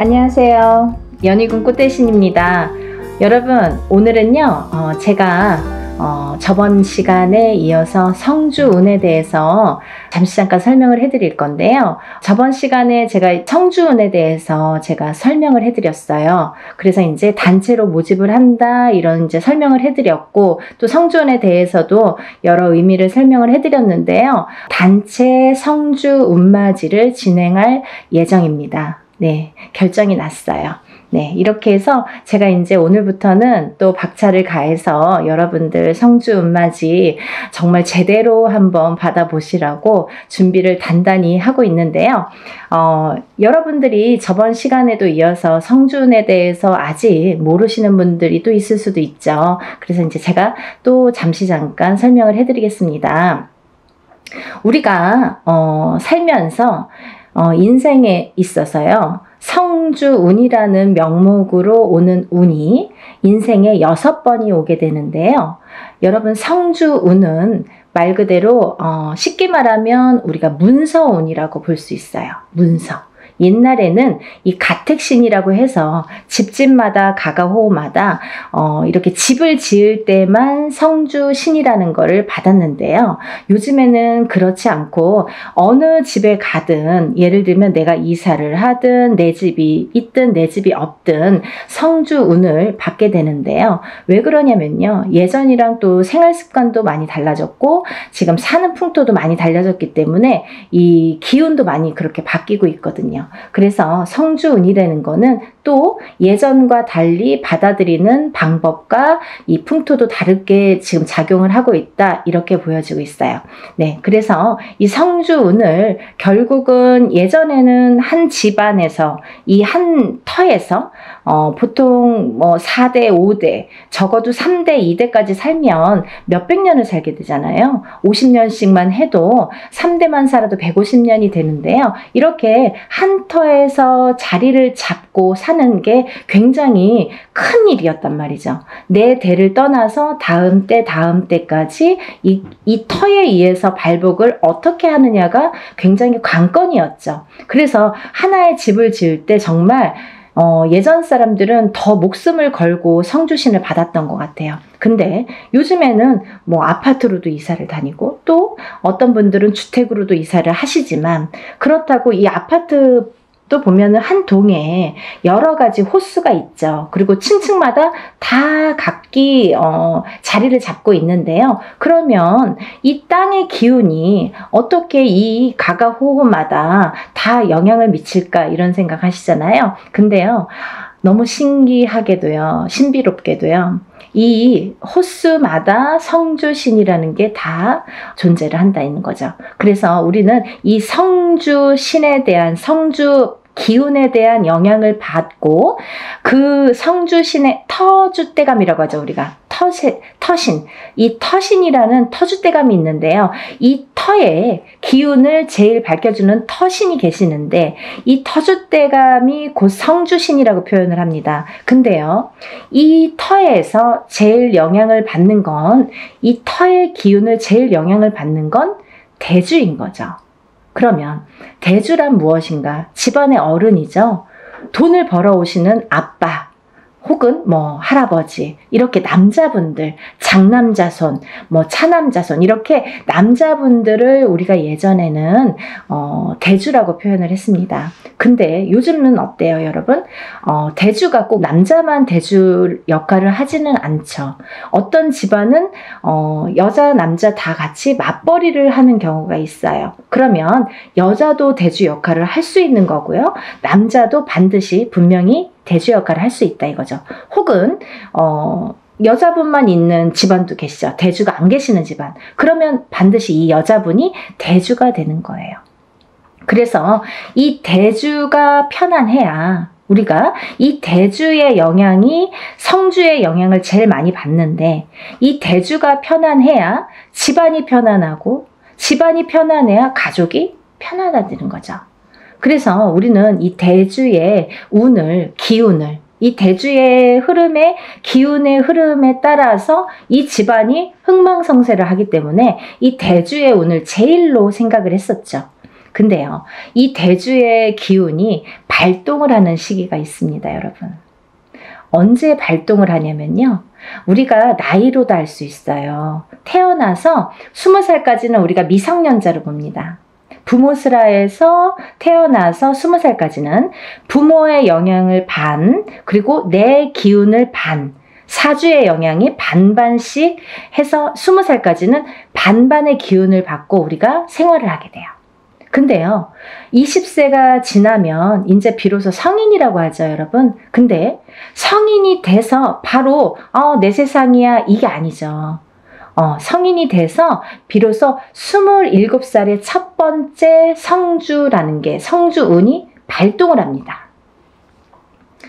안녕하세요. 연희군 꽃대신입니다. 여러분, 오늘은요, 제가 저번 시간에 이어서 성주운에 대해서 잠깐 설명을 해드릴 건데요. 저번 시간에 제가 성주운에 대해서 제가 설명을 해드렸어요. 그래서 이제 단체로 모집을 한다 이런 이제 설명을 해드렸고, 또 성주운에 대해서도 여러 의미를 설명을 해드렸는데요. 단체 성주운맞이를 진행할 예정입니다. 네, 결정이 났어요. 네, 이렇게 해서 제가 이제 오늘부터는 또 박차를 가해서 여러분들 성주운맞이 정말 제대로 한번 받아보시라고 준비를 단단히 하고 있는데요. 여러분들이 저번 시간에도 이어서 성주운에 대해서 아직 모르시는 분들이 또 있을 수도 있죠. 그래서 이제 제가 또 잠깐 설명을 해드리겠습니다. 우리가 살면서 인생에 있어서요, 성주운이라는 명목으로 오는 운이 인생에 6번이 오게 되는데요. 여러분, 성주운은 말 그대로 쉽게 말하면 우리가 문서운이라고 볼 수 있어요. 문서. 옛날에는 이 가택신이라고 해서 집집마다 가가호호마다 이렇게 집을 지을 때만 성주신이라는 거를 받았는데요. 요즘에는 그렇지 않고 어느 집에 가든, 예를 들면 내가 이사를 하든 내 집이 있든 내 집이 없든 성주운을 받게 되는데요. 왜 그러냐면요, 예전이랑 또 생활 습관도 많이 달라졌고 지금 사는 풍토도 많이 달라졌기 때문에 이 기운도 많이 그렇게 바뀌고 있거든요. 그래서 성주운이라는 거는 또 예전과 달리 받아들이는 방법과 이 풍토도 다르게 지금 작용을 하고 있다, 이렇게 보여지고 있어요. 네, 그래서 이 성주운을 결국은 예전에는 한 집안에서 이 한 터에서 보통 뭐 4대, 5대, 적어도 3대, 2대까지 살면 몇백 년을 살게 되잖아요. 50년씩만 해도 3대만 살아도 150년이 되는데요. 이렇게 한 터에서 자리를 잡고 사는 게 굉장히 큰 일이었단 말이죠. 내 대를 떠나서 다음 때까지 이 터에 의해서 발복을 어떻게 하느냐가 굉장히 관건이었죠. 그래서 하나의 집을 지을 때 정말 예전 사람들은 더 목숨을 걸고 성주신을 받았던 것 같아요. 근데 요즘에는 뭐 아파트로도 이사를 다니고 또 어떤 분들은 주택으로도 이사를 하시지만, 그렇다고 이 아파트 또 보면은 한 동에 여러 가지 호수가 있죠. 그리고 층층마다 다 각기 자리를 잡고 있는데요. 그러면 이 땅의 기운이 어떻게 이 가가호호마다 다 영향을 미칠까, 이런 생각 하시잖아요. 근데요, 너무 신기하게도요, 신비롭게도요, 이 호수마다 성주신이라는 게 다 존재를 한다는 거죠. 그래서 우리는 이 성주신에 대한, 성주 기운에 대한 영향을 받고, 그 성주신의 터줏대감이라고 하죠. 우리가 터신, 이 터신이라는 터줏대감이 있는데요. 이 터의 기운을 제일 밝혀주는 터신이 계시는데, 이 터줏대감이 곧 성주신이라고 표현을 합니다. 근데요, 이 터에서 제일 영향을 받는 건, 이 터의 기운을 제일 영향을 받는 건 대주인 거죠. 그러면 대주란 무엇인가? 집안의 어른이죠. 돈을 벌어오시는 아빠 혹은 뭐 할아버지, 이렇게 남자분들, 장남자손, 뭐 차남자손, 이렇게 남자분들을 우리가 예전에는 대주라고 표현을 했습니다. 근데 요즘은 어때요, 여러분? 대주가 꼭 남자만 대주 역할을 하지는 않죠. 어떤 집안은 여자, 남자 다 같이 맞벌이를 하는 경우가 있어요. 그러면 여자도 대주 역할을 할 수 있는 거고요. 남자도 반드시 분명히 대주 역할을 할 수 있다, 이거죠. 혹은 여자분만 있는 집안도 계시죠. 대주가 안 계시는 집안. 그러면 반드시 이 여자분이 대주가 되는 거예요. 그래서 이 대주가 편안해야, 우리가 이 대주의 영향이 성주의 영향을 제일 많이 받는데, 이 대주가 편안해야 집안이 편안하고, 집안이 편안해야 가족이 편안해지는 거죠. 그래서 우리는 이 대주의 운을, 기운을, 이 대주의 흐름에, 기운의 흐름에 따라서 이 집안이 흥망성쇠를 하기 때문에 이 대주의 운을 제일로 생각을 했었죠. 근데요, 이 대주의 기운이 발동을 하는 시기가 있습니다, 여러분. 언제 발동을 하냐면요, 우리가 나이로도 알 수 있어요. 태어나서 20살까지는 우리가 미성년자로 봅니다. 부모스라에서 태어나서 20살까지는 부모의 영향을 반, 그리고 내 기운을 반, 사주의 영향이 반반씩 해서 20살까지는 반반의 기운을 받고 우리가 생활을 하게 돼요. 근데요, 20세가 지나면 이제 비로소 성인이라고 하죠, 여러분. 근데 성인이 돼서 바로 내 세상이야, 이게 아니죠. 성인이 돼서 비로소 27살의 첫 번째 성주라는 게, 성주운이 발동을 합니다.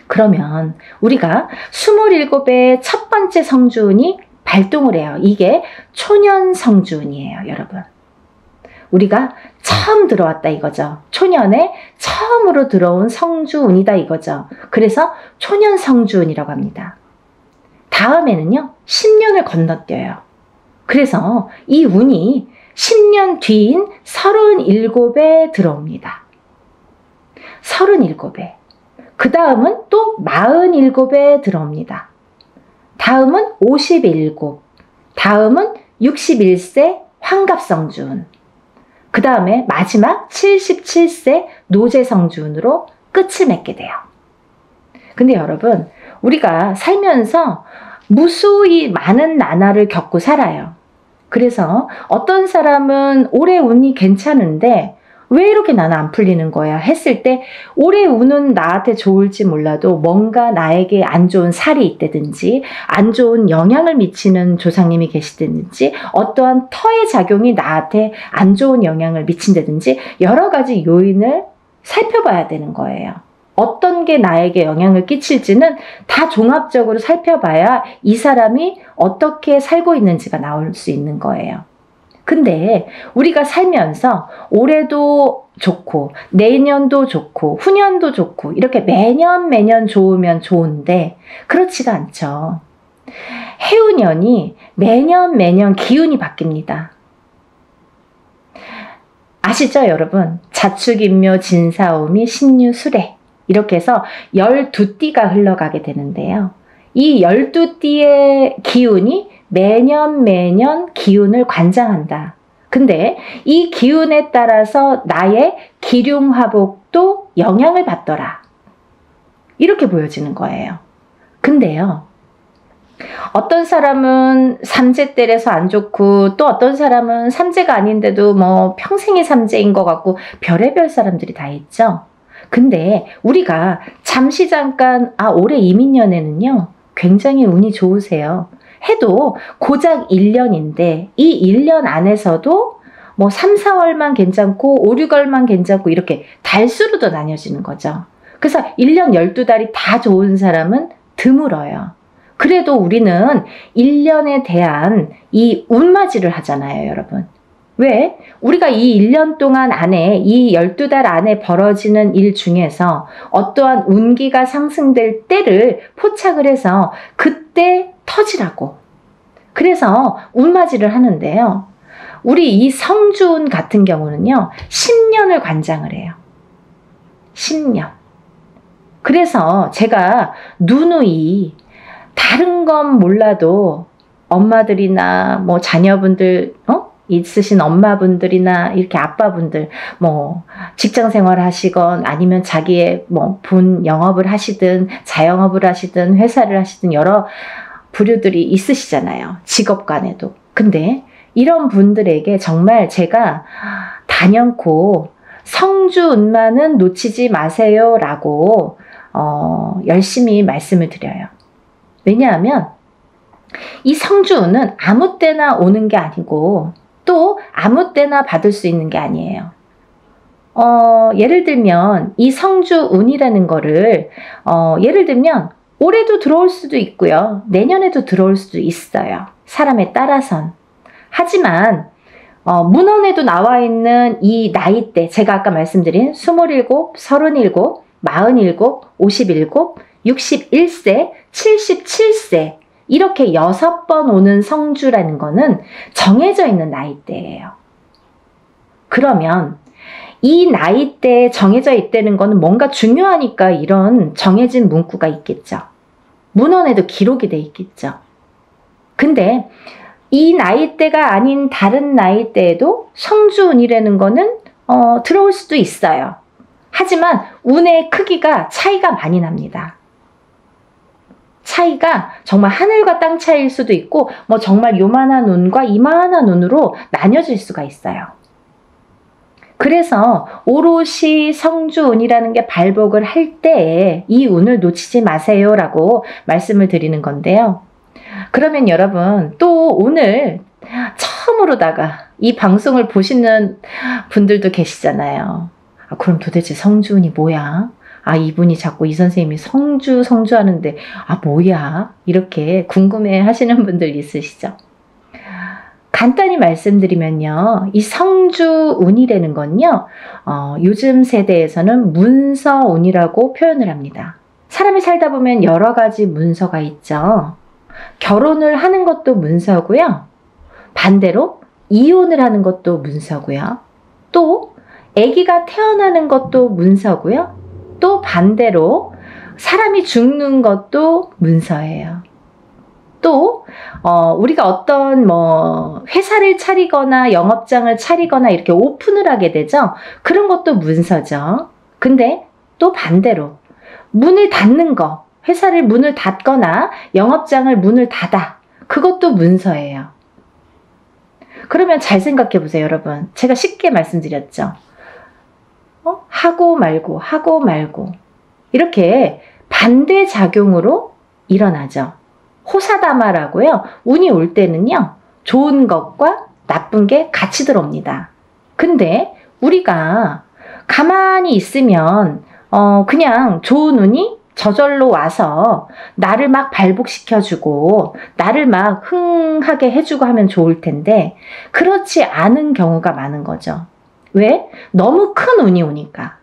그러면 우리가 27의 첫 번째 성주운이 발동을 해요. 이게 초년 성주운이에요, 여러분. 우리가 처음 들어왔다 이거죠. 초년에 처음으로 들어온 성주운이다 이거죠. 그래서 초년 성주운이라고 합니다. 다음에는요, 10년을 건너뛰어요. 그래서 이 운이 10년 뒤인 37에 들어옵니다. 37에. 그 다음은 또 47에 들어옵니다. 다음은 57, 다음은 61세 환갑성주운, 그 다음에 마지막 77세 노제성주운으로 끝을 맺게 돼요. 근데 여러분, 우리가 살면서 무수히 많은 나날을 겪고 살아요. 그래서 어떤 사람은 올해 운이 괜찮은데 왜 이렇게 나는 안 풀리는 거야 했을 때, 올해 운은 나한테 좋을지 몰라도 뭔가 나에게 안 좋은 살이 있다든지 안 좋은 영향을 미치는 조상님이 계시다든지 어떠한 터의 작용이 나한테 안 좋은 영향을 미친다든지 여러 가지 요인을 살펴봐야 되는 거예요. 어떤 게 나에게 영향을 끼칠지는 다 종합적으로 살펴봐야 이 사람이 어떻게 살고 있는지가 나올 수 있는 거예요. 근데 우리가 살면서 올해도 좋고 내년도 좋고 후년도 좋고 이렇게 매년 좋으면 좋은데 그렇지가 않죠. 해운년이 매년 기운이 바뀝니다. 아시죠, 여러분? 자축인묘 진사오미 신유술해 이렇게 해서 12띠가 흘러가게 되는데요. 이 12띠의 기운이 매년 기운을 관장한다. 근데 이 기운에 따라서 나의 기륭화복도 영향을 받더라. 이렇게 보여지는 거예요. 근데요, 어떤 사람은 삼재때려서 안 좋고 또 어떤 사람은 삼재가 아닌데도 뭐 평생이 삼재인 것 같고 별의별 사람들이 다 있죠. 근데 우리가 잠깐 올해 이민년에는요 굉장히 운이 좋으세요 해도 고작 1년인데 이 1년 안에서도 뭐 3, 4월만 괜찮고 5, 6월만 괜찮고 이렇게 달수로도 나뉘어지는 거죠. 그래서 1년 12달이 다 좋은 사람은 드물어요. 그래도 우리는 1년에 대한 이 운맞이를 하잖아요, 여러분. 왜? 우리가 이 1년 동안 안에 이 12달 안에 벌어지는 일 중에서 어떠한 운기가 상승될 때를 포착을 해서 그때 터지라고. 그래서 운맞이를 하는데요. 우리 이 성주운 같은 경우는요. 10년을 관장을 해요. 10년. 그래서 제가 누누이 다른 건 몰라도 엄마들이나 뭐 자녀분들 있으신 엄마분들이나 이렇게 아빠분들 뭐 직장 생활 하시건 아니면 자기의 뭐 본 영업을 하시든 자영업을 하시든 회사를 하시든 여러 부류들이 있으시잖아요. 직업 간에도. 근데 이런 분들에게 정말 제가 단연코 성주운만은 놓치지 마세요 라고 열심히 말씀을 드려요. 왜냐하면 이 성주운은 아무 때나 오는 게 아니고 또 아무 때나 받을 수 있는 게 아니에요. 예를 들면 이 성주운이라는 거를 예를 들면 올해도 들어올 수도 있고요. 내년에도 들어올 수도 있어요. 사람에 따라선. 하지만 문헌에도 나와 있는 이 나이대, 제가 아까 말씀드린 27, 37, 47, 57, 61세, 77세 이렇게 6번 오는 성주라는 거는 정해져 있는 나이대예요. 그러면 이 나이대에 정해져 있다는 거는 뭔가 중요하니까 이런 정해진 문구가 있겠죠. 문헌에도 기록이 돼 있겠죠. 근데 이 나이대가 아닌 다른 나이대에도 성주운이라는 거는 들어올 수도 있어요. 하지만 운의 크기가 차이가 많이 납니다. 차이가 정말 하늘과 땅 차이일 수도 있고 뭐 정말 요만한 운과 이만한 운으로 나뉘어질 수가 있어요. 그래서 오롯이 성주운이라는 게 발복을 할 때에 이 운을 놓치지 마세요라고 말씀을 드리는 건데요. 그러면 여러분 또 오늘 처음으로다가 이 방송을 보시는 분들도 계시잖아요. 그럼 도대체 성주운이 뭐야? 이분이 자꾸 이 선생님이 성주 하는데 뭐야? 이렇게 궁금해 하시는 분들 있으시죠? 간단히 말씀드리면요. 이 성주운이라는 건요. 요즘 세대에서는 문서운이라고 표현을 합니다. 사람이 살다 보면 여러 가지 문서가 있죠. 결혼을 하는 것도 문서고요. 반대로 이혼을 하는 것도 문서고요. 또 아기가 태어나는 것도 문서고요. 또 반대로 사람이 죽는 것도 문서예요. 또 우리가 어떤 회사를 차리거나 영업장을 차리거나 이렇게 오픈을 하게 되죠. 그런 것도 문서죠. 근데 또 반대로 문을 닫는 거, 회사를 문을 닫거나 영업장을 문을 닫아. 그것도 문서예요. 그러면 잘 생각해 보세요, 여러분. 제가 쉽게 말씀드렸죠. 하고 말고 이렇게 반대작용으로 일어나죠. 호사다마라고요. 운이 올 때는요. 좋은 것과 나쁜 게 같이 들어옵니다. 근데 우리가 가만히 있으면 그냥 좋은 운이 저절로 와서 나를 막 발복시켜주고 나를 막 흥하게 해주고 하면 좋을 텐데 그렇지 않은 경우가 많은 거죠. 왜? 너무 큰 운이 오니까.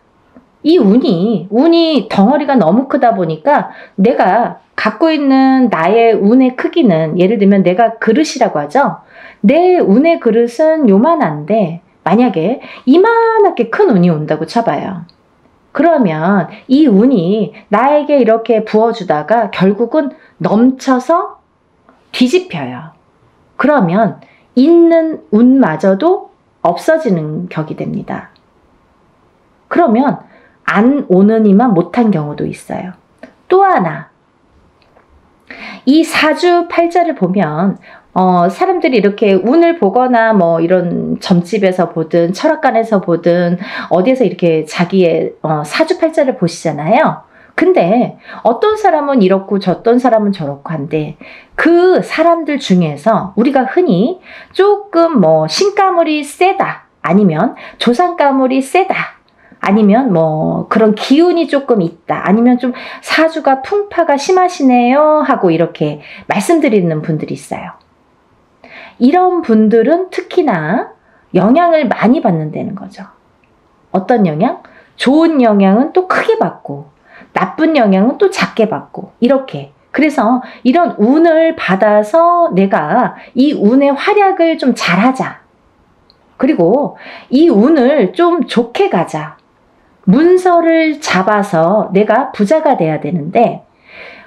이 운이 덩어리가 너무 크다 보니까 내가 갖고 있는 나의 운의 크기는 예를 들면 내가 그릇이라고 하죠. 내 운의 그릇은 요만한데 만약에 이만하게 큰 운이 온다고 쳐봐요. 그러면 이 운이 나에게 이렇게 부어주다가 결국은 넘쳐서 뒤집혀요. 그러면 있는 운마저도 없어지는 격이 됩니다. 그러면 안 오느니만 못한 경우도 있어요. 또 하나, 이 사주팔자를 보면 사람들이 이렇게 운을 보거나 이런 점집에서 보든 철학관에서 보든 어디에서 이렇게 자기의 사주팔자를 보시잖아요. 근데 어떤 사람은 이렇고 어떤 사람은 저렇고 한데 그 사람들 중에서 우리가 흔히 조금 신가물이 세다 아니면 조상가물이 세다 아니면 그런 기운이 조금 있다 아니면 좀 사주가 풍파가 심하시네요 하고 이렇게 말씀드리는 분들이 있어요. 이런 분들은 특히나 영향을 많이 받는다는 거죠. 어떤 영향? 좋은 영향은 또 크게 받고 나쁜 영향은 또 작게 받고 이렇게. 그래서 이런 운을 받아서 내가 이 운의 활약을 좀 잘하자. 그리고 이 운을 좀 좋게 가자. 문서를 잡아서 내가 부자가 돼야 되는데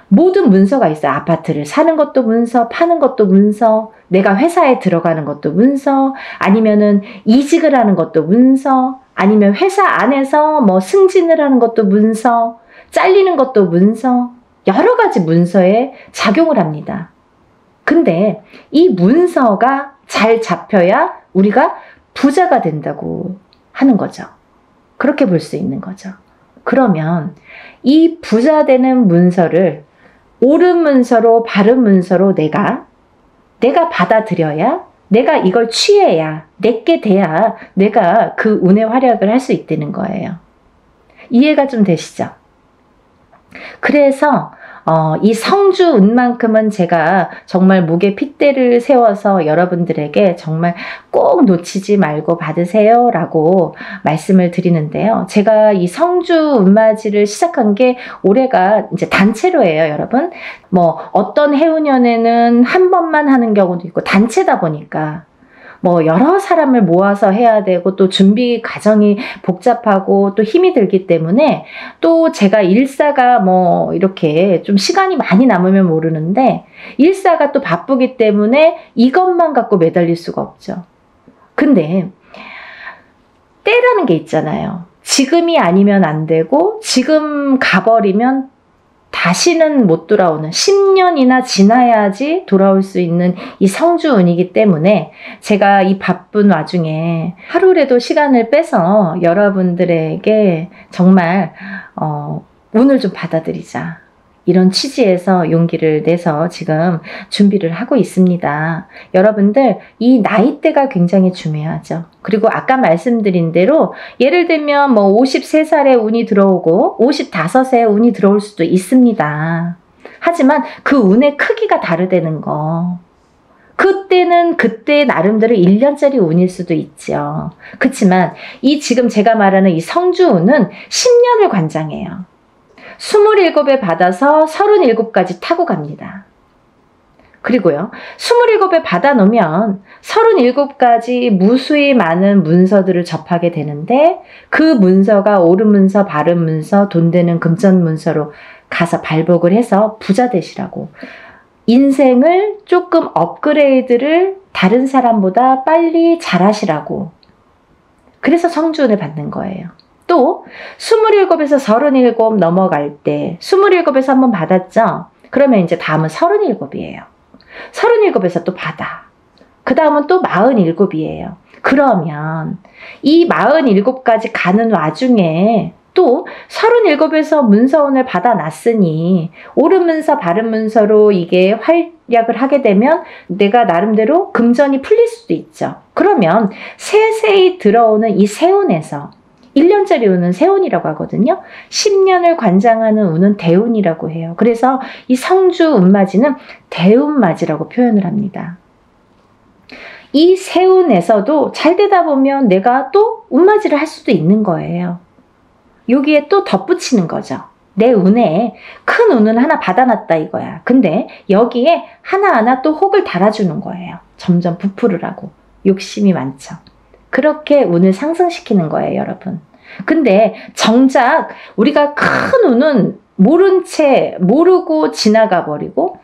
모든 문서가 있어요. 아파트를 사는 것도 문서, 파는 것도 문서, 내가 회사에 들어가는 것도 문서, 아니면은 이직을 하는 것도 문서, 아니면 회사 안에서 승진을 하는 것도 문서, 잘리는 것도 문서, 여러 가지 문서에 작용을 합니다. 근데 이 문서가 잘 잡혀야 우리가 부자가 된다고 하는 거죠. 그렇게 볼 수 있는 거죠. 그러면 이 부자 되는 문서를 옳은 문서로 바른 문서로 내가 받아들여야 내가 이걸 취해야 내게 돼야 내가 그 운의 활약을 할 수 있다는 거예요. 이해가 좀 되시죠? 그래서 이 성주운만큼은 제가 정말 목에 핏대를 세워서 여러분들에게 정말 꼭 놓치지 말고 받으세요 라고 말씀을 드리는데요. 제가 이 성주운맞이를 시작한 게 올해가 이제 단체로 해요, 여러분. 어떤 해운년에는 한 번만 하는 경우도 있고 단체다 보니까 뭐 여러 사람을 모아서 해야 되고 또 준비 과정이 복잡하고 또 힘이 들기 때문에 또 제가 일사가 뭐 이렇게 좀 시간이 많이 남으면 모르는데 일사가 또 바쁘기 때문에 이것만 갖고 매달릴 수가 없죠. 근데 때라는 게 있잖아요. 지금이 아니면 안 되고 지금 가버리면 다시는 못 돌아오는 10년이나 지나야지 돌아올 수 있는 이 성주운이기 때문에 제가 이 바쁜 와중에 하루라도 시간을 빼서 여러분들에게 정말 운을 좀 받아들이자. 이런 취지에서 용기를 내서 지금 준비를 하고 있습니다. 여러분들 이 나이대가 굉장히 중요하죠. 그리고 아까 말씀드린 대로 예를 들면 뭐 53살에 운이 들어오고 55세에 운이 들어올 수도 있습니다. 하지만 그 운의 크기가 다르다는 거. 그때는 그때 나름대로 1년짜리 운일 수도 있죠. 그렇지만 이 지금 제가 말하는 이 성주운은 10년을 관장해요. 27에 받아서 37까지 타고 갑니다. 그리고요, 27에 받아놓으면 37까지 무수히 많은 문서들을 접하게 되는데 그 문서가 옳은 문서, 바른 문서, 돈 되는 금전 문서로 가서 발복을 해서 부자 되시라고. 인생을 조금 업그레이드를 다른 사람보다 빨리 잘하시라고. 그래서 성주운을 받는 거예요. 또 27에서 37 넘어갈 때 27에서 한번 받았죠? 그러면 이제 다음은 37이에요. 37에서 또 받아. 그 다음은 또 47이에요. 그러면 이 47까지 가는 와중에 또 37에서 문서운을 받아놨으니 옳은 문서, 바른 문서로 이게 활약을 하게 되면 내가 나름대로 금전이 풀릴 수도 있죠. 그러면 세세히 들어오는 이 세운에서 1년짜리 운은 세운이라고 하거든요. 10년을 관장하는 운은 대운이라고 해요. 그래서 이 성주 운맞이는 대운맞이라고 표현을 합니다. 이 세운에서도 잘 되다 보면 내가 또 운맞이를 할 수도 있는 거예요. 여기에 또 덧붙이는 거죠. 내 운에 큰 운은 하나 받아놨다 이거야. 근데 여기에 하나하나 또 혹을 달아주는 거예요. 점점 부풀을 하고. 욕심이 많죠. 그렇게 운을 상승시키는 거예요, 여러분. 근데 정작 우리가 큰 운은 모른 채 모르고 지나가 버리고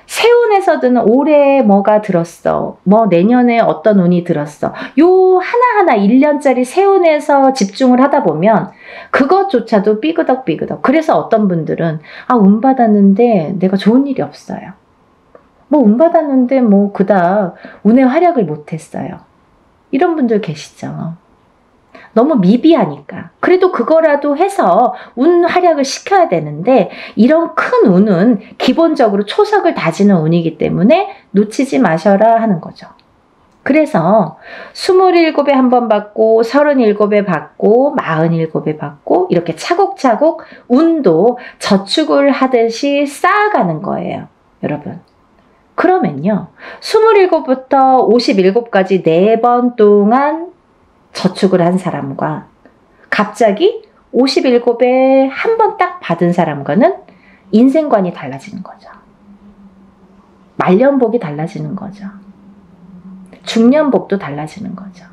세운에서든 올해 뭐가 들었어, 뭐 내년에 어떤 운이 들었어, 요 하나하나 1년짜리 세운에서 집중을 하다 보면 그것조차도 삐그덕삐그덕. 그래서 어떤 분들은 운 받았는데 내가 좋은 일이 없어요. 뭐 운 받았는데 뭐 그닥 운의 활약을 못했어요. 이런 분들 계시죠. 너무 미비하니까. 그래도 그거라도 해서 운 활약을 시켜야 되는데 이런 큰 운은 기본적으로 초석을 다지는 운이기 때문에 놓치지 마셔라 하는 거죠. 그래서 27에 한 번 받고 37에 받고 47에 받고 이렇게 차곡차곡 운도 저축을 하듯이 쌓아가는 거예요. 여러분. 그러면요, 27부터 57까지 4번 동안 저축을 한 사람과 갑자기 57에 한 번 딱 받은 사람과는 인생관이 달라지는 거죠. 말년복이 달라지는 거죠. 중년복도 달라지는 거죠.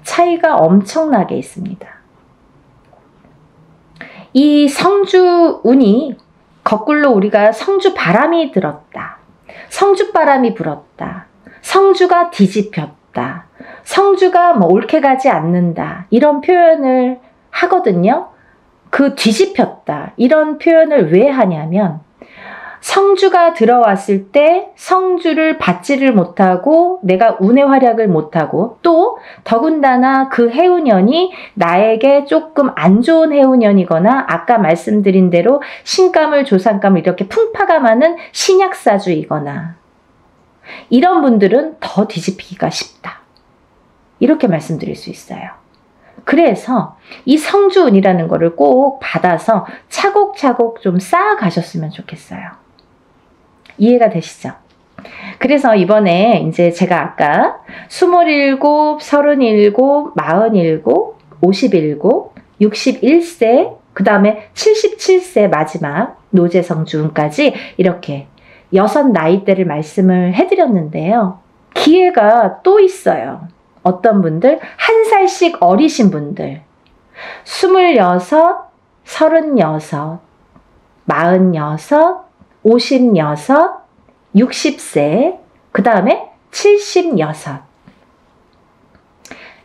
차이가 엄청나게 있습니다. 이 성주운이 거꾸로 우리가 성주바람이 들었다, 성주바람이 불었다, 성주가 뒤집혔다, 성주가 뭐 옳게 가지 않는다, 이런 표현을 하거든요. 그 뒤집혔다 이런 표현을 왜 하냐면 성주가 들어왔을 때 성주를 받지를 못하고 내가 운의 활약을 못하고 또 더군다나 그 해운년이 나에게 조금 안 좋은 해운년이거나 아까 말씀드린 대로 신감을 조상감을 이렇게 풍파가 많은 신약사주이거나 이런 분들은 더 뒤집히기가 쉽다. 이렇게 말씀드릴 수 있어요. 그래서 이 성주운이라는 거를 꼭 받아서 차곡차곡 좀 쌓아가셨으면 좋겠어요. 이해가 되시죠? 그래서 이번에 이제 제가 아까 27, 37, 47, 57, 61세, 그 다음에 77세 마지막 노재성주운까지 이렇게 6 나이대를 말씀을 해드렸는데요. 기회가 또 있어요. 어떤 분들, 1살씩 어리신 분들, 26, 36, 46, 56, 60세, 그 다음에 76.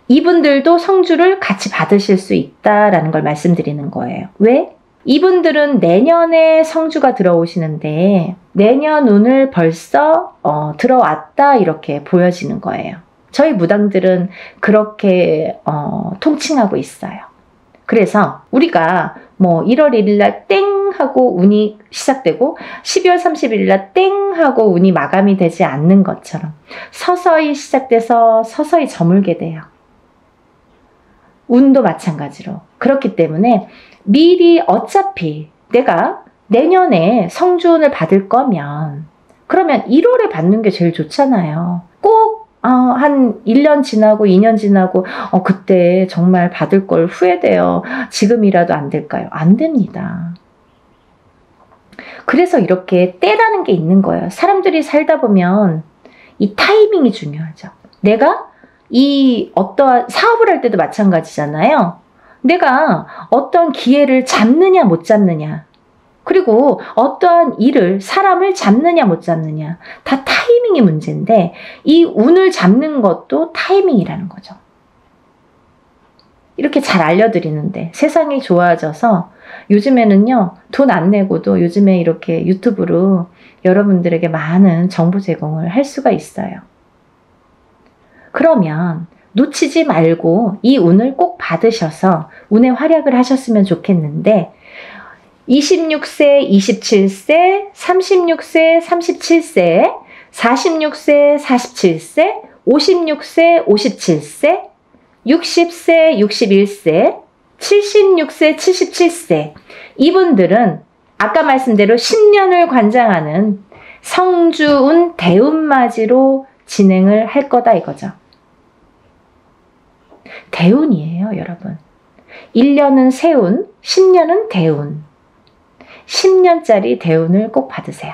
이분들도 성주를 같이 받으실 수 있다라는 걸 말씀드리는 거예요. 왜? 이분들은 내년에 성주가 들어오시는데 내년 운을 벌써 들어왔다 이렇게 보여지는 거예요. 저희 무당들은 그렇게 통칭하고 있어요. 그래서 우리가 뭐 1월 1일 날 땡 하고 운이 시작되고 12월 30일 날 땡 하고 운이 마감이 되지 않는 것처럼 서서히 시작돼서 서서히 저물게 돼요. 운도 마찬가지로. 그렇기 때문에 미리 어차피 내가 내년에 성주운을 받을 거면 그러면 1월에 받는 게 제일 좋잖아요. 꼭 한 1년 지나고 2년 지나고 그때 정말 받을 걸 후회돼요. 지금이라도 안 될까요? 안 됩니다. 그래서 이렇게 때라는 게 있는 거예요. 사람들이 살다 보면 이 타이밍이 중요하죠. 내가 이 어떠한 사업을 할 때도 마찬가지잖아요. 내가 어떤 기회를 잡느냐 못 잡느냐, 그리고 어떠한 일을 사람을 잡느냐 못 잡느냐, 다 타이밍이 문제인데 이 운을 잡는 것도 타이밍이라는 거죠. 이렇게 잘 알려드리는데 세상이 좋아져서 요즘에는요 돈 안 내고도 요즘에 이렇게 유튜브로 여러분들에게 많은 정보 제공을 할 수가 있어요. 그러면 놓치지 말고 이 운을 꼭 받으셔서 운의 활약을 하셨으면 좋겠는데 26세, 27세, 36세, 37세, 46세, 47세, 56세, 57세, 60세, 61세, 76세, 77세 이분들은 아까 말씀대로 10년을 관장하는 성주운 대운맞이로 진행을 할 거다 이거죠. 대운이에요, 여러분. 1년은 세운, 10년은 대운. 10년짜리 대운을 꼭 받으세요.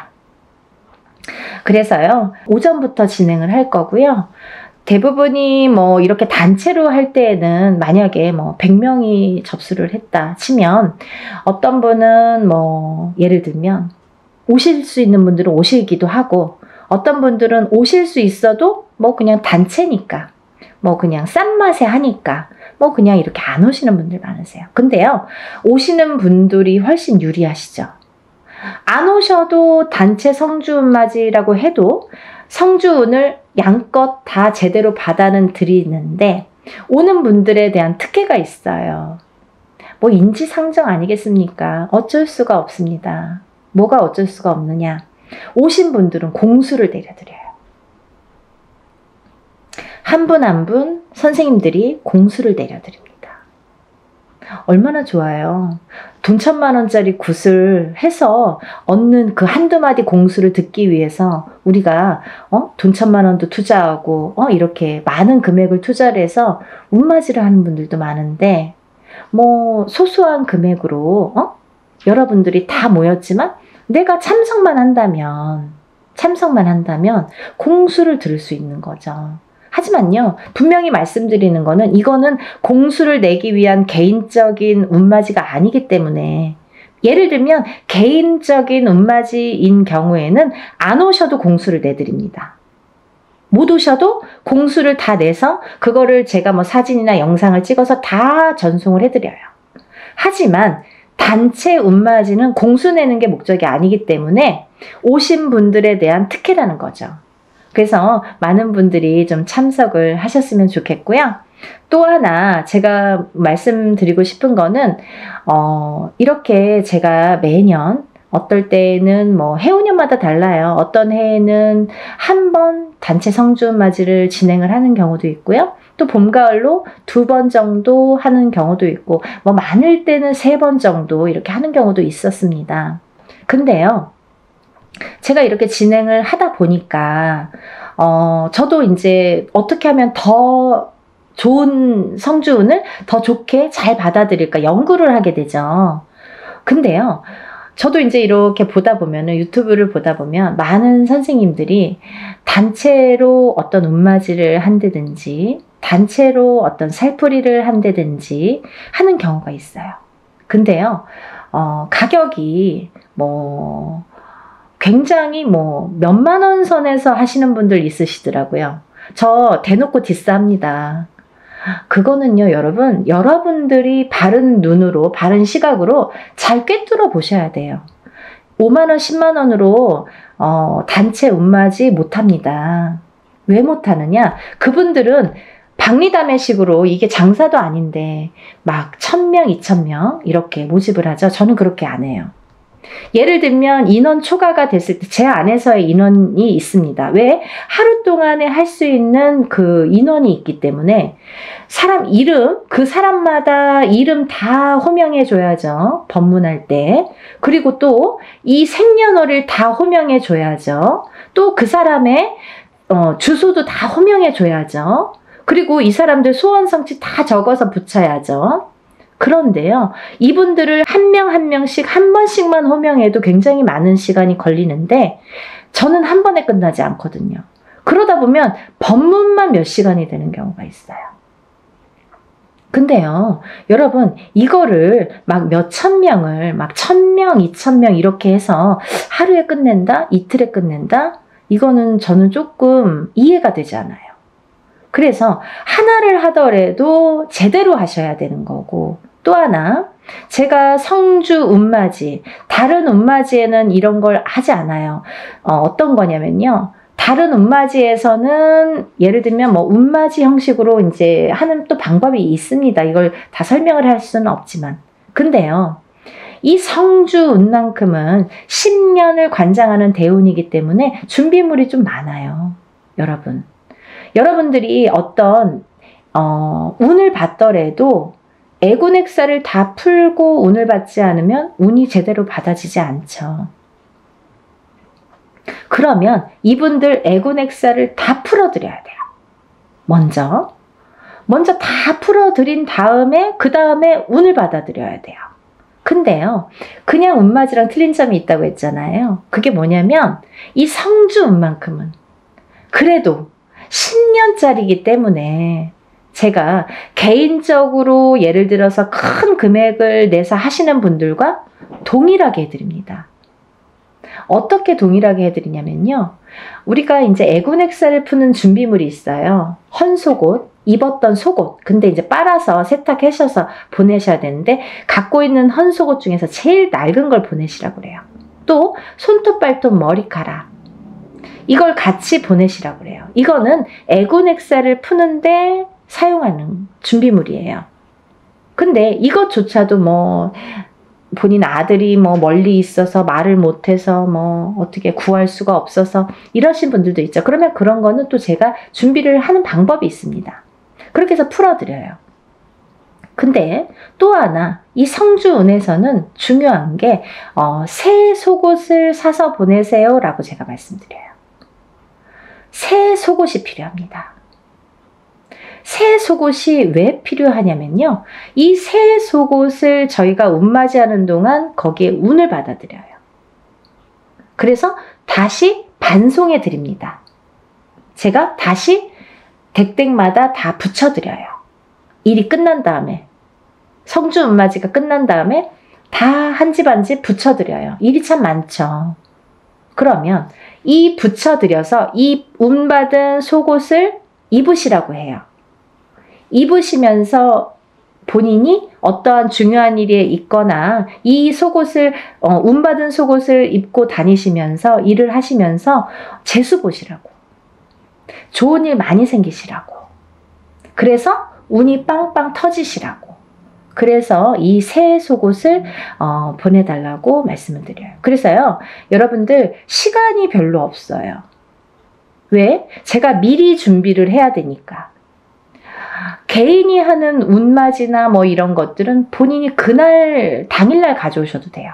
그래서요, 오전부터 진행을 할 거고요. 대부분이 뭐 이렇게 단체로 할 때에는 만약에 뭐 100명이 접수를 했다 치면 어떤 분은 뭐 예를 들면 오실 수 있는 분들은 오시기도 하고 어떤 분들은 오실 수 있어도 뭐 그냥 단체니까 뭐 그냥 싼 맛에 하니까 뭐 그냥 이렇게 안 오시는 분들 많으세요. 근데요, 오시는 분들이 훨씬 유리하시죠. 안 오셔도 단체 성주운맞이라고 해도 성주운을 양껏 다 제대로 받아는 드리는데 오는 분들에 대한 특혜가 있어요. 뭐 인지상정 아니겠습니까? 어쩔 수가 없습니다. 뭐가 어쩔 수가 없느냐? 오신 분들은 공수를 내려드려요. 한 분 한 분 선생님들이 공수를 내려드립니다. 얼마나 좋아요. 돈 1000만원짜리 굿을 해서 얻는 그 한두 마디 공수를 듣기 위해서 우리가 돈 1000만원도 투자하고 이렇게 많은 금액을 투자를 해서 운맞이를 하는 분들도 많은데 뭐 소소한 금액으로 여러분들이 다 모였지만 내가 참석만 한다면 공수를 들을 수 있는 거죠. 하지만요, 분명히 말씀드리는 거는 이거는 공수를 내기 위한 개인적인 운맞이가 아니기 때문에 예를 들면 개인적인 운맞이인 경우에는 안 오셔도 공수를 내드립니다. 못 오셔도 공수를 다 내서 그거를 제가 뭐 사진이나 영상을 찍어서 다 전송을 해드려요. 하지만 단체 운맞이는 공수 내는 게 목적이 아니기 때문에 오신 분들에 대한 특혜라는 거죠. 그래서 많은 분들이 좀 참석을 하셨으면 좋겠고요. 또 하나 제가 말씀드리고 싶은 거는 이렇게 제가 매년 어떨 때는 뭐 해운년마다 달라요. 어떤 해에는 한 번 단체 성주운맞이를 진행을 하는 경우도 있고요. 또 봄, 가을로 2번 정도 하는 경우도 있고 뭐 많을 때는 3번 정도 이렇게 하는 경우도 있었습니다. 근데요, 제가 이렇게 진행을 하다 보니까 저도 이제 어떻게 하면 더 좋은 성주운을 더 좋게 잘 받아들일까 연구를 하게 되죠. 근데요, 저도 이제 이렇게 보다 보면은, 유튜브를 보다 보면 많은 선생님들이 단체로 어떤 운맞이를 한다든지 단체로 어떤 살풀이를 한다든지 하는 경우가 있어요. 근데요, 가격이 뭐 굉장히 뭐 몇만 원 선에서 하시는 분들 있으시더라고요. 저 대놓고 디스합니다. 그거는요, 여러분, 여러분들이 바른 눈으로, 바른 시각으로 잘 꿰뚫어 보셔야 돼요. 5만 원, 10만 원으로 단체 운맞이 못합니다. 왜 못하느냐? 그분들은 박리다매식으로, 이게 장사도 아닌데 막 1000명, 2000명 이렇게 모집을 하죠. 저는 그렇게 안 해요. 예를 들면 인원 초과가 됐을 때 제 안에서의 인원이 있습니다. 왜? 하루 동안에 할 수 있는 그 인원이 있기 때문에 사람 이름, 그 사람마다 이름 다 호명해 줘야죠. 법문할 때. 그리고 또 이 생년월일 다 호명해 줘야죠. 또 그 사람의 주소도 다 호명해 줘야죠. 그리고 이 사람들 소원 성취 다 적어서 붙여야죠. 그런데요, 이분들을 한 명 한 명씩 한 번씩만 호명해도 굉장히 많은 시간이 걸리는데 저는 한 번에 끝나지 않거든요. 그러다 보면 법문만 몇 시간이 되는 경우가 있어요. 근데요, 여러분, 이거를 막 몇천 명을 막 1000명, 2000명 이렇게 해서 하루에 끝낸다? 이틀에 끝낸다? 이거는 저는 조금 이해가 되지 않아요. 그래서 하나를 하더라도 제대로 하셔야 되는 거고, 또 하나, 제가 성주 운맞이, 다른 운맞이에는 이런 걸 하지 않아요. 어떤 거냐면요, 다른 운맞이에서는 예를 들면 뭐 운맞이 형식으로 이제 하는 또 방법이 있습니다. 이걸 다 설명을 할 수는 없지만. 근데요, 이 성주 운만큼은 10년을 관장하는 대운이기 때문에 준비물이 좀 많아요. 여러분. 여러분들이 어떤 운을 받더라도 애군액사를 다 풀고 운을 받지 않으면 운이 제대로 받아지지 않죠. 그러면 이분들 애군액사를 다 풀어드려야 돼요. 먼저 다 풀어드린 다음에 그 다음에 운을 받아들여야 돼요. 근데요, 그냥 운맞이랑 틀린 점이 있다고 했잖아요. 그게 뭐냐면 이 성주 운만큼은 그래도 10년짜리이기 때문에 제가 개인적으로 예를 들어서 큰 금액을 내서 하시는 분들과 동일하게 해드립니다. 어떻게 동일하게 해드리냐면요, 우리가 이제 애군액사를 푸는 준비물이 있어요. 헌속옷, 입었던 속옷. 근데 이제 빨아서 세탁하셔서 보내셔야 되는데 갖고 있는 헌속옷 중에서 제일 낡은 걸 보내시라고 그래요. 또 손톱, 발톱, 머리카락. 이걸 같이 보내시라고 그래요. 이거는 애군액사를 푸는데 사용하는 준비물이에요. 근데 이것조차도 뭐 본인 아들이 뭐 멀리 있어서 말을 못해서 뭐 어떻게 구할 수가 없어서 이러신 분들도 있죠. 그러면 그런 거는 또 제가 준비를 하는 방법이 있습니다. 그렇게 해서 풀어드려요. 근데 또 하나, 이 성주운에서는 중요한 게 새 속옷을 사서 보내세요 라고 제가 말씀드려요. 새 속옷이 필요합니다. 새 속옷이 왜 필요하냐면요, 이 새 속옷을 저희가 운맞이하는 동안 거기에 운을 받아들여요. 그래서 다시 반송해 드립니다. 제가 다시 댁댁마다 다 붙여드려요. 일이 끝난 다음에, 성주 운맞이가 끝난 다음에 다 한 집 한 집 붙여드려요. 일이 참 많죠. 그러면 이 붙여드려서 이 운받은 속옷을 입으시라고 해요. 입으시면서 본인이 어떠한 중요한 일에 있거나 이 속옷을 운받은 속옷을 입고 다니시면서 일을 하시면서 재수 보시라고, 좋은 일 많이 생기시라고, 그래서 운이 빵빵 터지시라고, 그래서 이 새 속옷을 보내달라고 말씀을 드려요. 그래서요, 여러분들 시간이 별로 없어요. 왜? 제가 미리 준비를 해야 되니까. 개인이 하는 운맞이나 뭐 이런 것들은 본인이 그날 당일날 가져오셔도 돼요.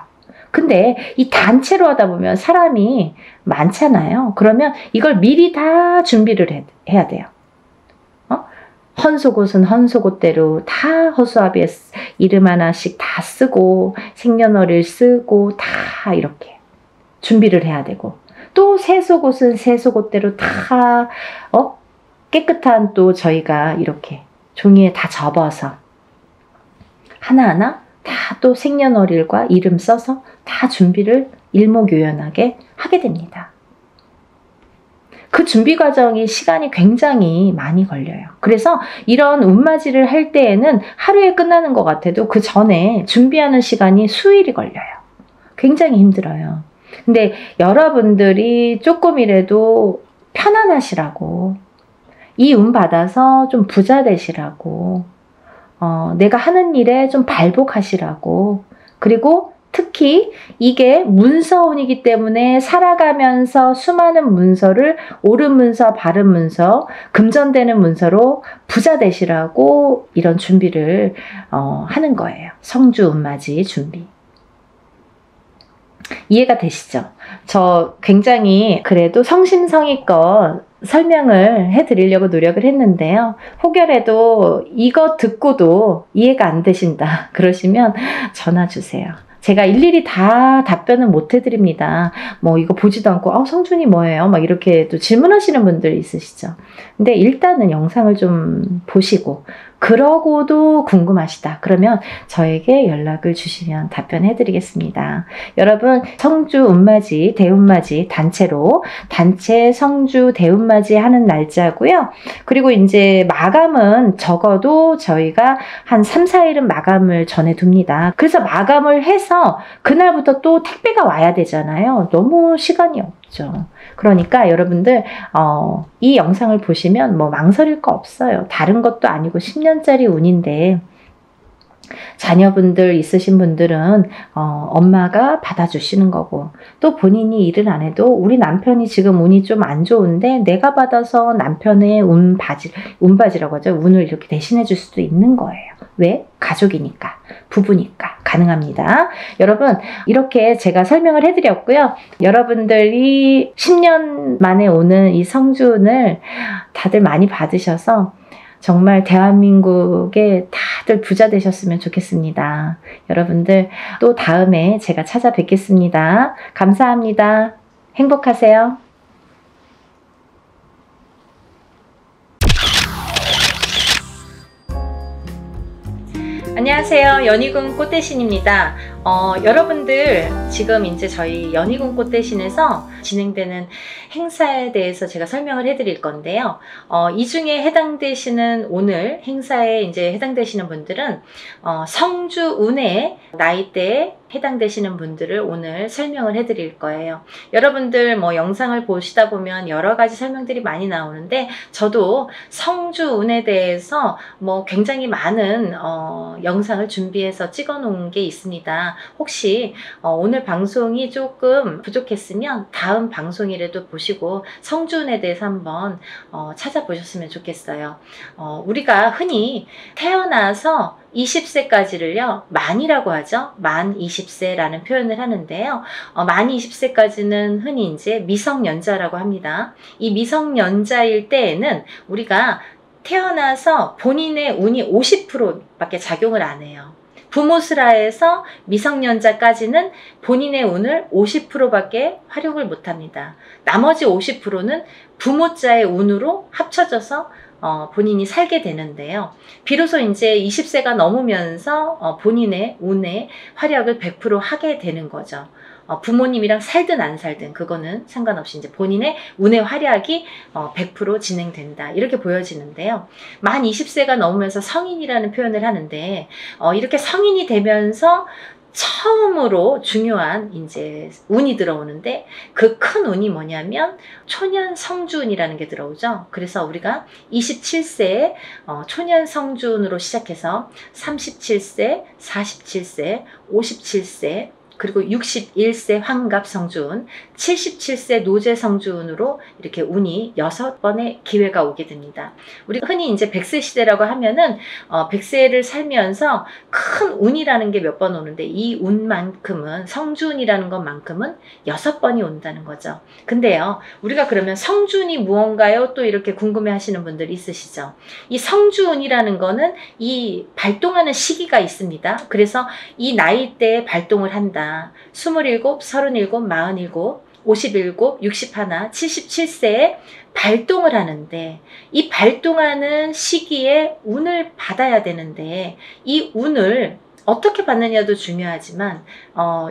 근데 이 단체로 하다 보면 사람이 많잖아요. 그러면 이걸 미리 다 준비를 해야 돼요. 헌속옷은 헌속옷대로 다 허수아비에 이름 하나씩 다 쓰고 생년월일 쓰고 다 이렇게 준비를 해야 되고, 또 새속옷은 새속옷대로 다 깨끗한 또 저희가 이렇게 종이에 다 접어서 하나하나 다 또 생년월일과 이름 써서 다 준비를 일목요연하게 하게 됩니다. 그 준비 과정이 시간이 굉장히 많이 걸려요. 그래서 이런 운맞이를 할 때에는 하루에 끝나는 것 같아도 그 전에 준비하는 시간이 수일이 걸려요. 굉장히 힘들어요. 근데 여러분들이 조금이라도 편안하시라고, 이 운 받아서 좀 부자 되시라고, 내가 하는 일에 좀 발복하시라고, 그리고 특히 이게 문서운이기 때문에 살아가면서 수많은 문서를 옳은 문서, 바른 문서, 금전되는 문서로 부자 되시라고 이런 준비를 하는 거예요. 성주 운맞이 준비. 이해가 되시죠? 저 굉장히 그래도 성심성의껏 설명을 해드리려고 노력을 했는데요. 혹여라도 이거 듣고도 이해가 안 되신다 그러시면 전화 주세요. 제가 일일이 다 답변은 못 해드립니다. 뭐 이거 보지도 않고 성준이 뭐예요? 막 이렇게 또 질문하시는 분들 있으시죠. 근데 일단은 영상을 좀 보시고 그러고도 궁금하시다 그러면 저에게 연락을 주시면 답변해 드리겠습니다. 여러분, 성주 운맞이, 대운맞이 단체로 단체 성주 대운맞이 하는 날짜고요. 그리고 이제 마감은 적어도 저희가 한 3, 4일은 마감을 전해둡니다. 그래서 마감을 해서 그날부터 또 택배가 와야 되잖아요. 너무 시간이 없죠. 그러니까 여러분들 이 영상을 보시면 뭐 망설일 거 없어요. 다른 것도 아니고 10년짜리 운인데 자녀분들 있으신 분들은 엄마가 받아주시는 거고, 또 본인이 일을 안 해도 우리 남편이 지금 운이 좀 안 좋은데 내가 받아서 남편의 운바지라고 하죠. 운을 이렇게 대신해 줄 수도 있는 거예요. 왜? 가족이니까, 부부니까 가능합니다. 여러분, 이렇게 제가 설명을 해드렸고요. 여러분들이 10년 만에 오는 이 성주운을 다들 많이 받으셔서 정말 대한민국에 다들 부자 되셨으면 좋겠습니다. 여러분들 또 다음에 제가 찾아뵙겠습니다. 감사합니다. 행복하세요. 안녕하세요. 연희군 꽃대신입니다. 여러분들 지금 이제 저희 연희군 꽃대신에서 진행되는 행사에 대해서 제가 설명을 해드릴 건데요. 이 중에 해당되시는 오늘 행사에 이제 해당되시는 분들은 성주운의 나이대에 해당되시는 분들을 오늘 설명을 해드릴 거예요. 여러분들 뭐 영상을 보시다 보면 여러 가지 설명들이 많이 나오는데 저도 성주운에 대해서 뭐 굉장히 많은 영상을 준비해서 찍어 놓은 게 있습니다. 혹시 오늘 방송이 조금 부족했으면 다음 방송이라도 보시고 성주운에 대해서 한번 찾아보셨으면 좋겠어요. 우리가 흔히 태어나서 20세까지를요 만이라고 하죠. 만 20세라는 표현을 하는데요. 만 20세까지는 흔히 이제 미성년자라고 합니다. 이 미성년자일 때에는 우리가 태어나서 본인의 운이 50%밖에 작용을 안 해요. 부모스라에서 미성년자까지는 본인의 운을 50%밖에 활용을 못합니다. 나머지 50%는 부모자의 운으로 합쳐져서 본인이 살게 되는데요. 비로소 이제 20세가 넘으면서 본인의 운의 활약을 100% 하게 되는 거죠. 부모님이랑 살든 안 살든 그거는 상관없이 이제 본인의 운의 활약이 100% 진행된다 이렇게 보여지는데요. 만 20세가 넘으면서 성인이라는 표현을 하는데 이렇게 성인이 되면서 처음으로 중요한 이제 운이 들어오는데 그 큰 운이 뭐냐면 초년 성주운이라는 게 들어오죠. 그래서 우리가 27세에 초년 성주운으로 시작해서 37세, 47세, 57세, 그리고 61세 환갑 성주운, 77세 노제 성주운으로 이렇게 운이 6번의 기회가 오게 됩니다. 우리 흔히 이제 100세 시대라고 하면은 100세를 살면서 큰 운이라는 게 몇 번 오는데, 이 운만큼은, 성주운이라는 것만큼은 6번이 온다는 거죠. 근데요, 우리가 그러면 성주운이 무언가요? 또 이렇게 궁금해 하시는 분들이 있으시죠. 이 성주운이라는 거는 이 발동하는 시기가 있습니다. 그래서 이 나이대에 발동을 한다. 27, 37, 47, 57, 61, 77세에 발동을 하는데, 이 발동하는 시기에 운을 받아야 되는데, 이 운을 어떻게 받느냐도 중요하지만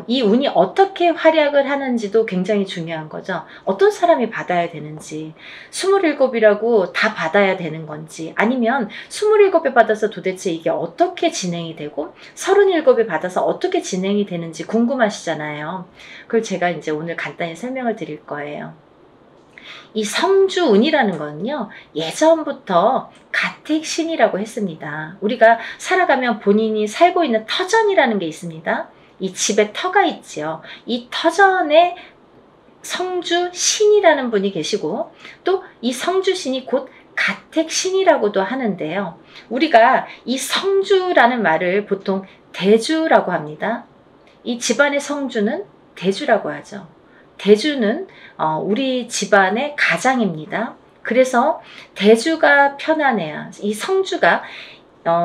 이 운이 어떻게 활약을 하는지도 굉장히 중요한 거죠. 어떤 사람이 받아야 되는지, 27이라고 다 받아야 되는 건지, 아니면 27에 받아서 도대체 이게 어떻게 진행이 되고 37에 받아서 어떻게 진행이 되는지 궁금하시잖아요. 그걸 제가 이제 오늘 간단히 설명을 드릴 거예요. 이 성주운이라는 거는요, 예전부터 가택신이라고 했습니다. 우리가 살아가면 본인이 살고 있는 터전이라는 게 있습니다. 이 집에 터가 있지요. 이 터전에 성주신이라는 분이 계시고, 또 이 성주신이 곧 가택신이라고도 하는데요. 우리가 이 성주라는 말을 보통 대주라고 합니다. 이 집안의 성주는 대주라고 하죠. 대주는 우리 집안의 가장입니다. 그래서 대주가 편안해야, 이 성주가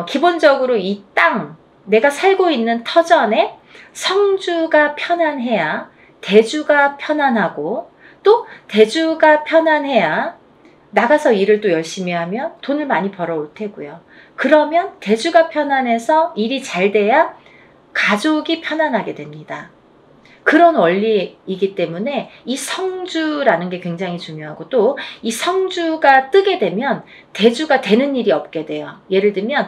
기본적으로 이 땅, 내가 살고 있는 터전에 성주가 편안해야 대주가 편안하고, 또 대주가 편안해야 나가서 일을 또 열심히 하면 돈을 많이 벌어올 테고요. 그러면 대주가 편안해서 일이 잘 돼야 가족이 편안하게 됩니다. 그런 원리이기 때문에 이 성주라는 게 굉장히 중요하고, 또 이 성주가 뜨게 되면 대주가 되는 일이 없게 돼요. 예를 들면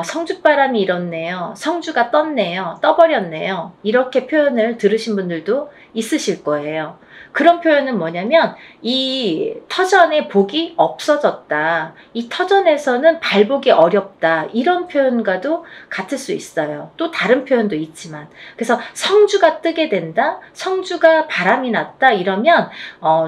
성주바람이 일었네요, 성주가 떴네요, 떠버렸네요, 이렇게 표현을 들으신 분들도 있으실 거예요. 그런 표현은 뭐냐면, 이 터전에 복이 없어졌다, 이 터전에서는 발복이 어렵다, 이런 표현과도 같을 수 있어요. 또 다른 표현도 있지만, 그래서 성주가 뜨게 된다, 성주가 바람이 났다, 이러면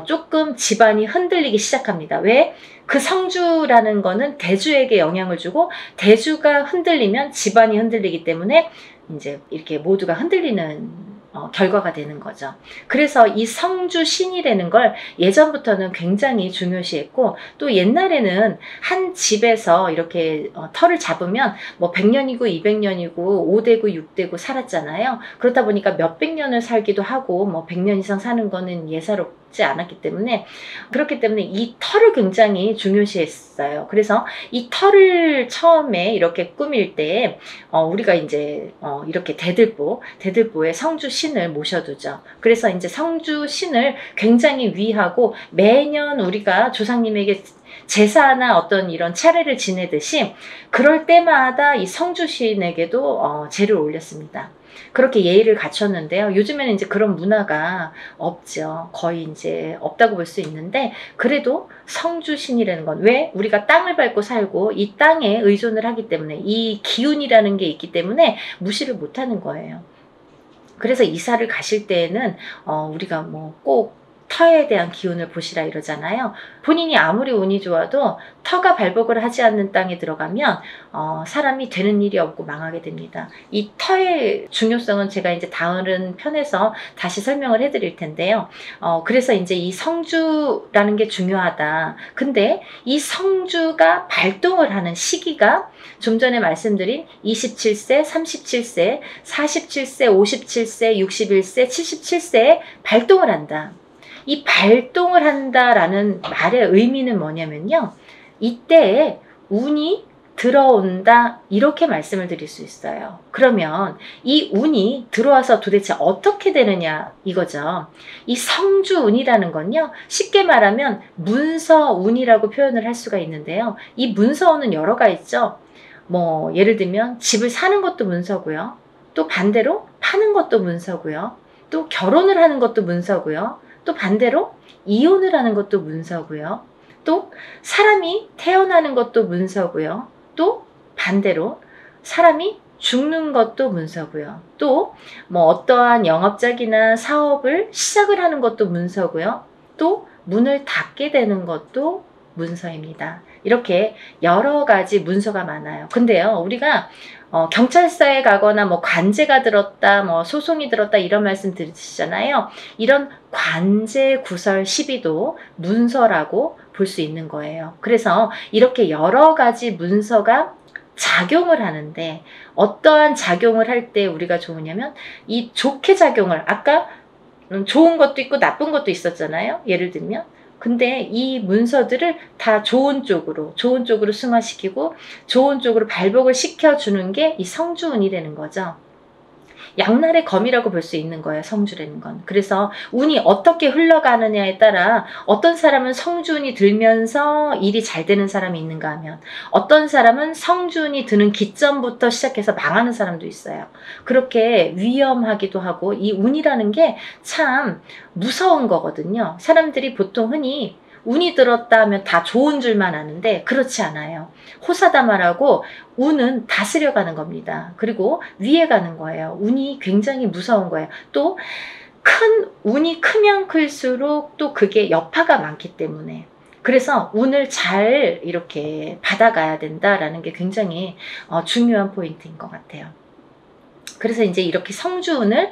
조금 집안이 흔들리기 시작합니다. 왜? 그 성주라는 거는 대주에게 영향을 주고, 대주가 흔들리면 집안이 흔들리기 때문에 이제 이렇게 모두가 흔들리는 결과가 되는 거죠. 그래서 이 성주신이라는 걸 예전부터는 굉장히 중요시했고, 또 옛날에는 한 집에서 이렇게 터를 잡으면 뭐 100년이고 200년이고 5대고 6대고 살았잖아요. 그렇다 보니까 몇백 년을 살기도 하고, 뭐 100년 이상 사는 거는 예사롭지 않았기 때문에, 그렇기 때문에 이 터를 굉장히 중요시했어요. 그래서 이 터를 처음에 이렇게 꾸밀 때 우리가 이제 이렇게 대들보에 성주신을 모셔두죠. 그래서 이제 성주신을 굉장히 위하고, 매년 우리가 조상님에게 제사나 어떤 이런 차례를 지내듯이 그럴 때마다 이 성주신에게도 제를 올렸습니다. 그렇게 예의를 갖췄는데요. 요즘에는 이제 그런 문화가 없죠. 거의 이제 없다고 볼 수 있는데, 그래도 성주신이라는 건, 왜? 우리가 땅을 밟고 살고 이 땅에 의존을 하기 때문에, 이 기운이라는 게 있기 때문에 무시를 못하는 거예요. 그래서 이사를 가실 때에는 우리가 뭐 꼭 터에 대한 기운을 보시라 이러잖아요. 본인이 아무리 운이 좋아도 터가 발복을 하지 않는 땅에 들어가면 사람이 되는 일이 없고 망하게 됩니다. 이 터의 중요성은 제가 이제 다른 편에서 다시 설명을 해드릴 텐데요. 그래서 이제 이 성주라는 게 중요하다. 근데 이 성주가 발동을 하는 시기가 좀 전에 말씀드린 27세, 37세, 47세, 57세, 61세, 77세에 발동을 한다. 이 발동을 한다라는 말의 의미는 뭐냐면요, 이때에 운이 들어온다, 이렇게 말씀을 드릴 수 있어요. 그러면 이 운이 들어와서 도대체 어떻게 되느냐 이거죠. 이 성주운이라는 건요, 쉽게 말하면 문서운이라고 표현을 할 수가 있는데요. 이 문서운은 여러가 있죠. 뭐 예를 들면 집을 사는 것도 문서고요, 또 반대로 파는 것도 문서고요, 또 결혼을 하는 것도 문서고요, 또 반대로 이혼을 하는 것도 문서고요, 또 사람이 태어나는 것도 문서고요, 또 반대로 사람이 죽는 것도 문서고요. 또 뭐 어떠한 영업작이나 사업을 시작을 하는 것도 문서고요. 또 문을 닫게 되는 것도 문서입니다. 이렇게 여러 가지 문서가 많아요. 근데요, 우리가 경찰서에 가거나 뭐 관제가 들었다, 뭐 소송이 들었다 이런 말씀 들으시잖아요. 이런 관제 구설 시비도 문서라고 볼 수 있는 거예요. 그래서 이렇게 여러 가지 문서가 작용을 하는데, 어떠한 작용을 할 때 우리가 좋으냐면 이 좋게 작용을, 아까 좋은 것도 있고 나쁜 것도 있었잖아요. 예를 들면 근데 이 문서들을 다 좋은 쪽으로 승화시키고 좋은 쪽으로 발복을 시켜주는 게 이 성주운이라는 거죠. 양날의 검이라고 볼 수 있는 거예요, 성주라는 건. 그래서 운이 어떻게 흘러가느냐에 따라 어떤 사람은 성주운이 들면서 일이 잘 되는 사람이 있는가 하면, 어떤 사람은 성주운이 드는 기점부터 시작해서 망하는 사람도 있어요. 그렇게 위험하기도 하고, 이 운이라는 게 참 무서운 거거든요. 사람들이 보통 흔히 운이 들었다 하면 다 좋은 줄만 아는데 그렇지 않아요. 호사다마라고 운은 다스려가는 겁니다. 그리고 위에 가는 거예요. 운이 굉장히 무서운 거예요. 또 큰 운이 크면 클수록 또 그게 여파가 많기 때문에, 그래서 운을 잘 이렇게 받아가야 된다라는 게 굉장히 중요한 포인트인 것 같아요. 그래서 이제 이렇게 성주운을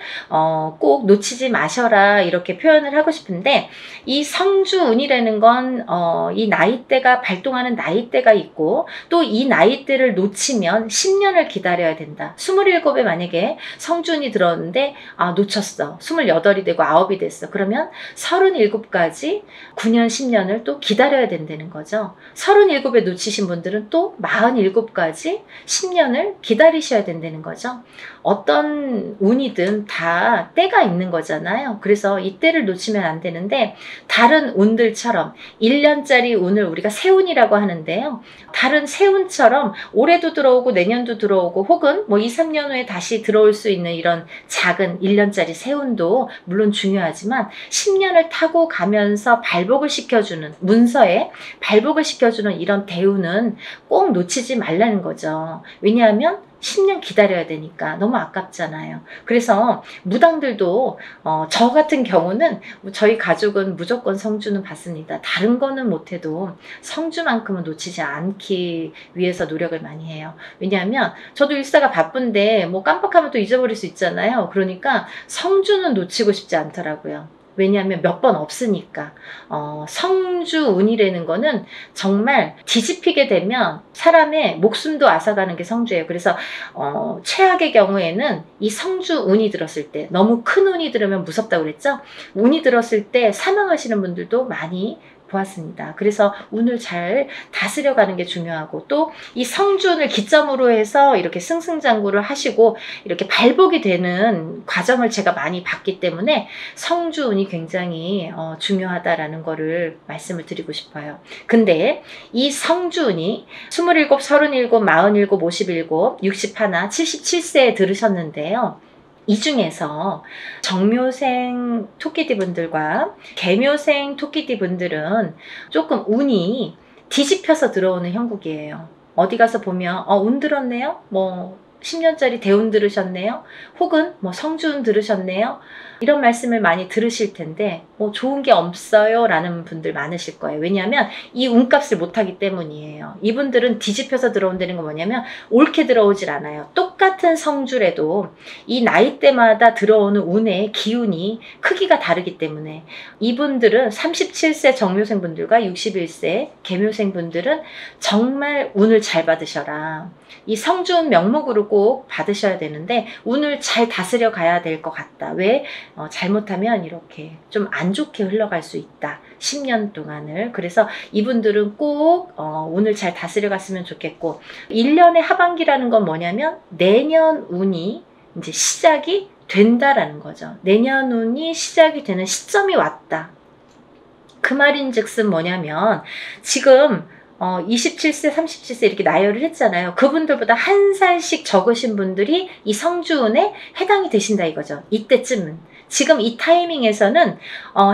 꼭 놓치지 마셔라 이렇게 표현을 하고 싶은데, 이 성주운이라는 건 이 나이대가 발동하는 나이대가 있고, 또 이 나이대를 놓치면 10년을 기다려야 된다. 27에 만약에 성주운이 들었는데 놓쳤어. 28이 되고 9이 됐어. 그러면 37까지 9년 10년을 또 기다려야 된다는 거죠. 37에 놓치신 분들은 또 47까지 10년을 기다리셔야 된다는 거죠. 어떤 운이든 다 때가 있는 거잖아요. 그래서 이 때를 놓치면 안 되는데, 다른 운들처럼 1년짜리 운을 우리가 세운이라고 하는데요. 다른 세운처럼 올해도 들어오고 내년도 들어오고 혹은 뭐 2, 3년 후에 다시 들어올 수 있는 이런 작은 1년짜리 세운도 물론 중요하지만, 10년을 타고 가면서 발복을 시켜주는, 문서에 발복을 시켜주는 이런 대운은 꼭 놓치지 말라는 거죠. 왜냐하면 10년 기다려야 되니까 너무 아깝잖아요. 그래서 무당들도 저 같은 경우는, 저희 가족은 무조건 성주는 받습니다. 다른 거는 못해도 성주만큼은 놓치지 않기 위해서 노력을 많이 해요. 왜냐하면 저도 일사가 바쁜데 뭐 깜빡하면 또 잊어버릴 수 있잖아요. 그러니까 성주는 놓치고 싶지 않더라고요. 왜냐하면 몇 번 없으니까. 성주운이라는 거는 정말 뒤집히게 되면 사람의 목숨도 앗아가는 게 성주예요. 그래서 최악의 경우에는 이 성주운이 들었을 때, 너무 큰 운이 들으면 무섭다고 그랬죠? 운이 들었을 때 사망하시는 분들도 많이 보았습니다. 그래서 운을 잘 다스려가는 게 중요하고, 또 이 성주운을 기점으로 해서 이렇게 승승장구를 하시고 이렇게 발복이 되는 과정을 제가 많이 봤기 때문에 성주운이 굉장히 중요하다라는 거를 말씀을 드리고 싶어요. 근데 이 성주운이 27, 37, 47, 57, 61, 77세에 들으셨는데요. 이 중에서 정묘생 토끼띠 분들과 개묘생 토끼띠 분들은 조금 운이 뒤집혀서 들어오는 형국이에요. 어디 가서 보면 운 들었네요? 뭐 10년짜리 대운 들으셨네요? 혹은 뭐 성주운 들으셨네요? 이런 말씀을 많이 들으실 텐데 좋은 게 없어요 라는 분들 많으실 거예요. 왜냐하면 이 운값을 못하기 때문이에요. 이분들은 뒤집혀서 들어온다는 건 뭐냐면 옳게 들어오질 않아요. 똑같은 성주래도 이 나이대마다 들어오는 운의 기운이 크기가 다르기 때문에, 이분들은 37세 정묘생 분들과 61세 개묘생 분들은 정말 운을 잘 받으셔라. 이 성주운 명목으로 꼭 받으셔야 되는데 운을 잘 다스려 가야 될 것 같다. 왜? 잘못하면 이렇게 좀 안 좋게 흘러갈 수 있다. 10년 동안을. 그래서 이분들은 꼭 운을 잘 다스려 갔으면 좋겠고, 1년의 하반기라는 건 뭐냐면 내년 운이 이제 시작이 된다라는 거죠. 내년 운이 시작이 되는 시점이 왔다. 그 말인즉슨 뭐냐면, 지금 27세, 37세 이렇게 나열을 했잖아요. 그분들보다 한 살씩 적으신 분들이 이 성주운에 해당이 되신다 이거죠. 이때쯤은. 지금 이 타이밍에서는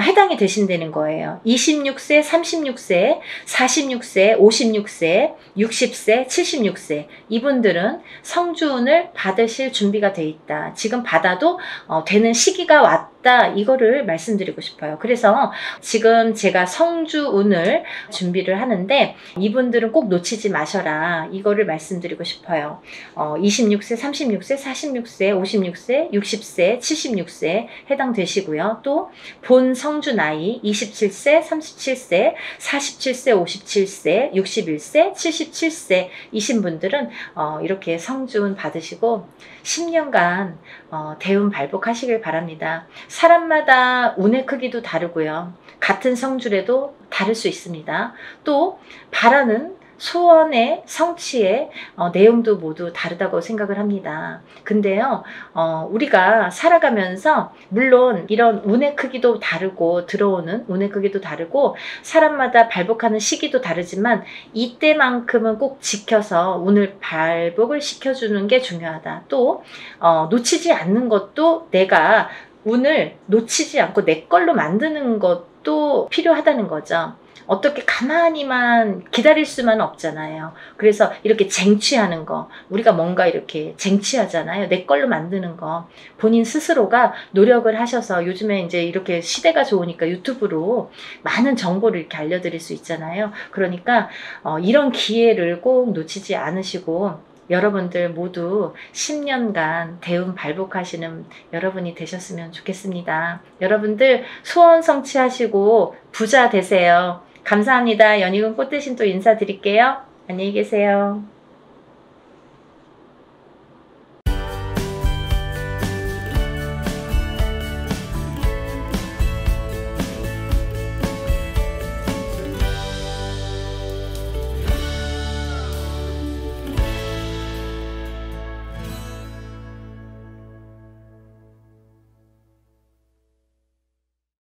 해당이 되신다는 거예요. 26세, 36세, 46세, 56세, 60세, 76세 이분들은 성주운을 받으실 준비가 돼 있다. 지금 받아도 되는 시기가 왔다. 이거를 말씀드리고 싶어요. 그래서 지금 제가 성주운을 준비를 하는데 이분들은 꼭 놓치지 마셔라. 이거를 말씀드리고 싶어요. 26세, 36세, 46세, 56세, 60세, 76세 해당되시고요. 또 본 성주 나이 27세, 37세, 47세, 57세, 61세, 77세 이신 분들은 이렇게 성주운 받으시고 10년간 대운 발복하시길 바랍니다. 사람마다 운의 크기도 다르고요. 같은 성주래도 다를 수 있습니다. 또 바라는 소원의 성취의 내용도 모두 다르다고 생각을 합니다. 근데요, 우리가 살아가면서 물론 이런 운의 크기도 다르고 들어오는 운의 크기도 다르고 사람마다 발복하는 시기도 다르지만 이때만큼은 꼭 지켜서 운을 발복을 시켜주는 게 중요하다. 또 놓치지 않는 것도 내가 운을 놓치지 않고 내 걸로 만드는 것도 필요하다는 거죠. 어떻게 가만히만 기다릴 수만 없잖아요. 그래서 이렇게 쟁취하는 거, 우리가 뭔가 이렇게 쟁취하잖아요. 내 걸로 만드는 거. 본인 스스로가 노력을 하셔서 요즘에 이제 이렇게 시대가 좋으니까 유튜브로 많은 정보를 이렇게 알려드릴 수 있잖아요. 그러니까 이런 기회를 꼭 놓치지 않으시고 여러분들 모두 10년간 대운 발복하시는 여러분이 되셨으면 좋겠습니다. 여러분들 소원 성취하시고 부자 되세요. 감사합니다. 연희군 꽃대신 또 인사드릴게요. 안녕히 계세요.